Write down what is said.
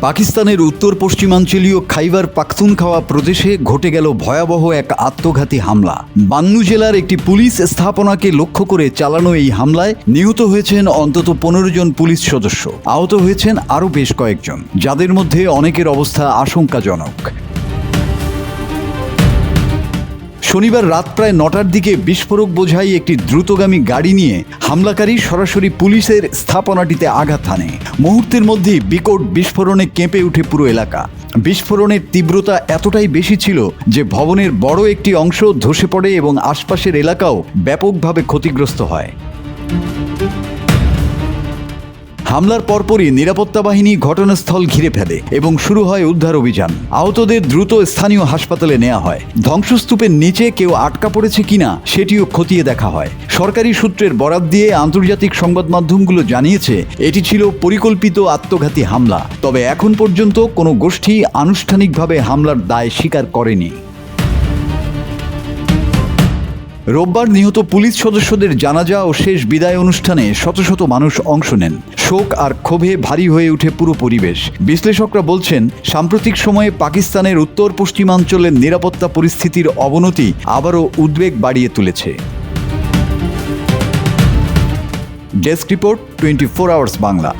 পাকিস্তানের উত্তর পশ্চিমাঞ্চলীয় খাইবার পাখতুনখাওয়া প্রদেশে ঘটে গেল ভয়াবহ এক আত্মঘাতী হামলা। বান্নু জেলার একটি পুলিশ স্থাপনাকে লক্ষ্য করে চালানো এই হামলায় নিহত হয়েছেন অন্তত 15 জন পুলিশ সদস্য। আহত হয়েছেন আরও বেশ কয়েকজন, যাদের মধ্যে অনেকের অবস্থা আশঙ্কাজনক। শনিবার রাত প্রায় 9টার দিকে বিস্ফোরক বোঝাই একটি দ্রুতগামী গাড়ি নিয়ে হামলাকারী সরাসরি পুলিশের স্থাপনাটিতে আঘাত হানে। মুহূর্তের মধ্যেই বিকট বিস্ফোরণে কেঁপে ওঠে পুরো এলাকা। বিস্ফোরণের তীব্রতা এতটাই বেশি ছিল যে ভবনের বড় একটি অংশ ধসে পড়ে এবং আশপাশের এলাকাও ব্যাপকভাবে ক্ষতিগ্রস্ত হয়। হামলার পরপরই নিরাপত্তা বাহিনী ঘটনাস্থল ঘিরে ফেলে এবং শুরু হয় উদ্ধার অভিযান। আহতদের দ্রুত স্থানীয় হাসপাতালে নেওয়া হয়। ধ্বংসস্তূপের নিচে কেউ আটকা পড়েছে কিনা সেটিও খতিয়ে দেখা হয়। সরকারি সূত্রের বরাত দিয়ে আন্তর্জাতিক সংবাদ মাধ্যমগুলো জানিয়েছে এটি ছিল পরিকল্পিত আত্মঘাতী হামলা। তবে এখন পর্যন্ত কোনো গোষ্ঠী আনুষ্ঠানিকভাবে হামলার দায় স্বীকার করেনি। রোববার নিহত পুলিশ সদস্যদের জানাজা ও শেষ বিদায় অনুষ্ঠানে শত শত মানুষ অংশ নেন। শোক আর ক্ষোভে ভারী হয়ে ওঠে পুরো পরিবেশ। বিশ্লেষকরা বলছেন, সাম্প্রতিক সময়ে পাকিস্তানের উত্তর পশ্চিমাঞ্চলের নিরাপত্তা পরিস্থিতির অবনতি আবারও উদ্বেগ বাড়িয়ে তুলেছে। Desk report, 24 hours Bangla.